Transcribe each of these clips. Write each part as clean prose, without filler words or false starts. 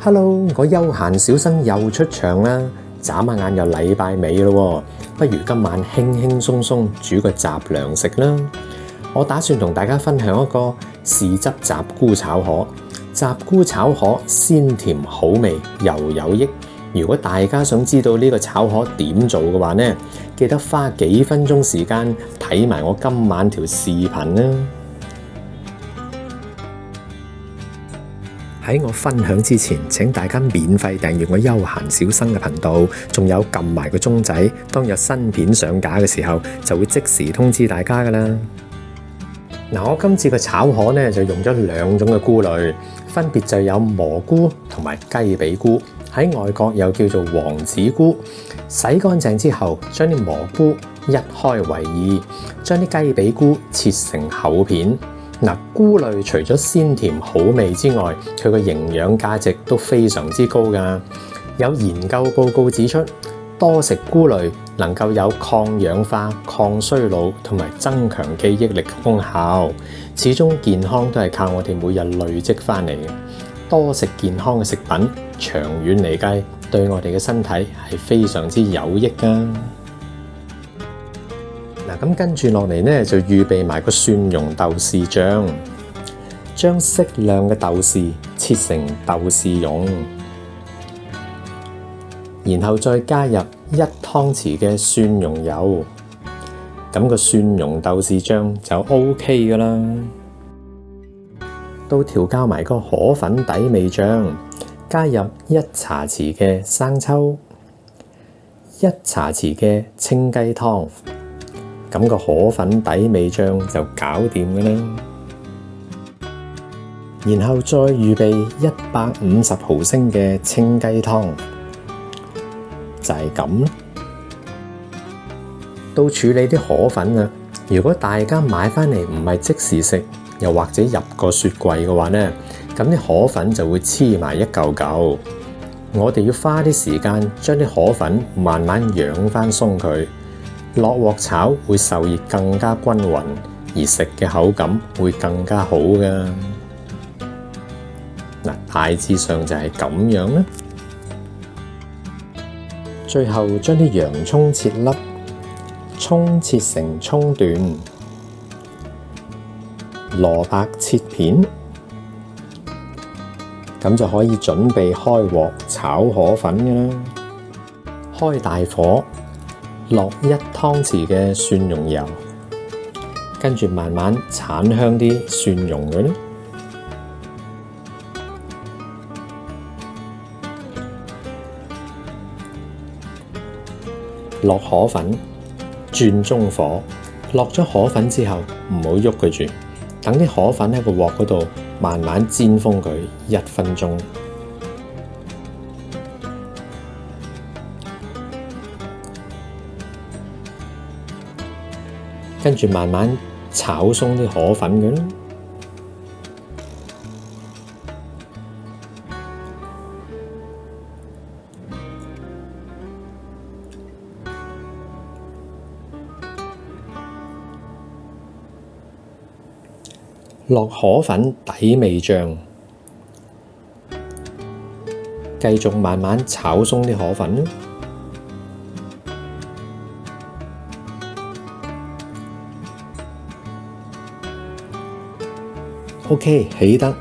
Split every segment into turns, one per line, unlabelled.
Hello，我休閒小生又出場啦！眨下眼又禮拜尾咯，不如今晚輕輕鬆鬆煮個雜糧食啦！我打算同大家分享一個豉汁雜菇炒河。雜菇炒河鮮甜好味又有益。如果大家想知道呢個炒河點做嘅話呢，記得花幾分鐘時間睇埋我今晚條視頻啦。喺我分享之前，請大家免費訂閱我休閒小生嘅頻道，仲有撳埋個鐘仔，當有新片上架嘅時候，就會即時通知大家噶啦。我今次嘅炒河呢，就用咗兩種嘅菇類，分別就有蘑菇同埋雞髀菇，喺外國又叫做王子菇。洗乾淨之後，將啲蘑菇一開為二，將啲雞髀菇切成厚片。菇類除咗鮮甜好味之外，佢個營養價值都非常之高㗎。有研究報告指出，多食菇類能夠有抗氧化、抗衰老同埋增強記憶力功效。始終健康都係靠我哋每日累積返嚟嘅。多食健康嘅食品，長遠嚟計，對我哋嘅身體係非常之有益㗎。咁跟住落嚟呢，就預備埋個蒜蓉豆豉醬，將適量嘅豆豉切成豆豉蓉，然後再加入1湯匙嘅蒜蓉油，咁個蒜蓉豆豉醬就 OK 㗎喇。到調校埋個河粉底味醬，加入1茶匙嘅生抽，1茶匙嘅清雞湯。咁個河粉底味醬就搞掂嘅啦，然後再預備150毫升嘅清雞湯，就係咁啦。到處理啲河粉啊，如果大家買返嚟唔係即時食，又或者入個雪櫃嘅話呢，咁啲河粉就會黐埋一嚿嚿。我哋要花啲時間將啲河粉慢慢養返鬆佢。落鑊炒會受熱更加均勻，而食嘅口感會更加好㗎。大致上就係咁樣啦。最後將啲洋蔥切粒，蔥切成蔥段，蘿蔔切片，咁就可以準備開鑊炒河粉㗎啦。開大火。落1湯匙嘅蒜蓉油，跟住慢慢剷香啲蒜蓉佢啦。落河粉，轉中火。落咗河粉之後，唔好喐佢住，等啲河粉喺個鑊嗰度慢慢煎封佢1分鐘。跟住慢慢炒鬆啲河粉嘅啦。落河粉底味醬，繼續慢慢炒鬆啲河粉。OK， 起得。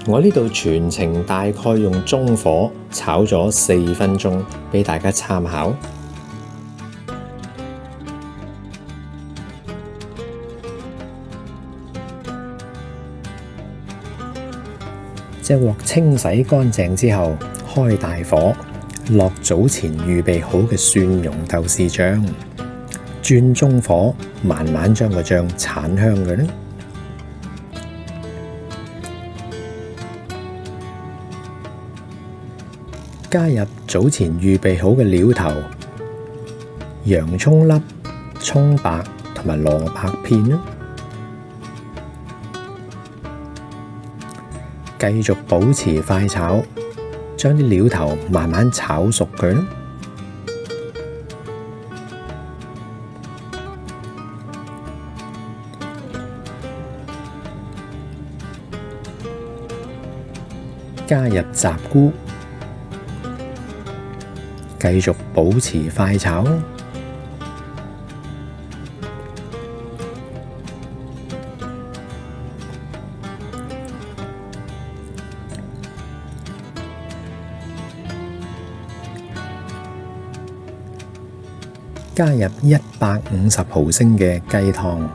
我呢度全程大概用中火炒咗4分鐘，俾大家參考。隻鑊清洗乾淨之後，開大火，落早前預備好嘅蒜蓉豆豉醬，轉中火，慢慢將個醬剷香嘅啦。加入早前預備好嘅料頭，洋葱粒、葱白同埋蘿蔔片啦。繼續保持快炒，將啲料頭慢慢炒熟佢啦。加入雜菇，繼續保持快炒。加入150毫升嘅雞湯，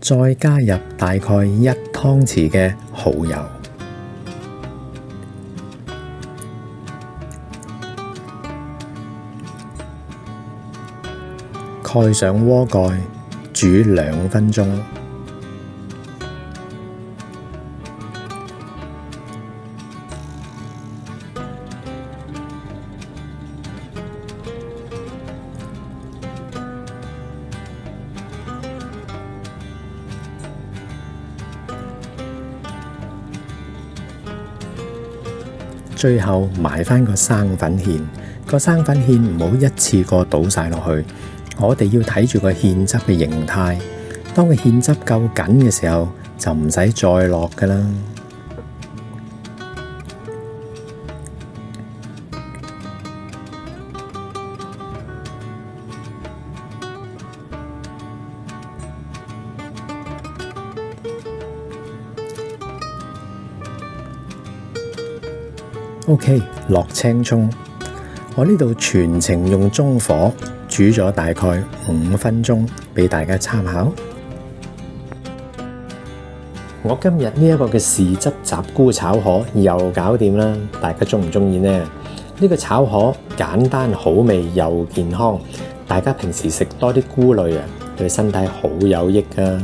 再加入大概1湯匙嘅蠔油，蓋上鍋蓋。煮2分鐘，最後埋返個生粉芡，個生粉芡唔好一次過倒晒落去。我哋要睇住個芡汁嘅形態，當個芡汁夠緊嘅時候，就唔使再落㗎喇。OK， 落青蔥，我呢度全程用中火。煮咗大概5分鐘，俾大家參考。我今日呢一個嘅豉汁雜菇炒河又搞掂啦，大家鍾唔鍾意呢？呢個炒河簡單好味又健康，大家平時食多啲菇類啊，對身體好有益㗎。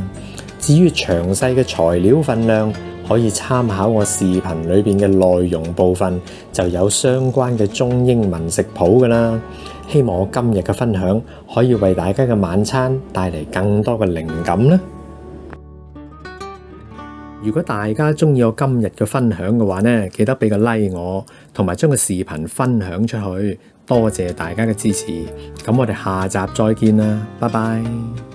至於詳細嘅材料分量，可以參考我視頻裏邊嘅內容部分，就有相關嘅中英文食譜㗎啦。希望我今日嘅分享可以為大家嘅晚餐帶嚟更多嘅靈感啦。如果大家鍾意我今日嘅分享嘅話呢，記得俾個 like 我，同埋將個視頻分享出去。多謝大家嘅支持，咁我哋下集再見啦，拜拜。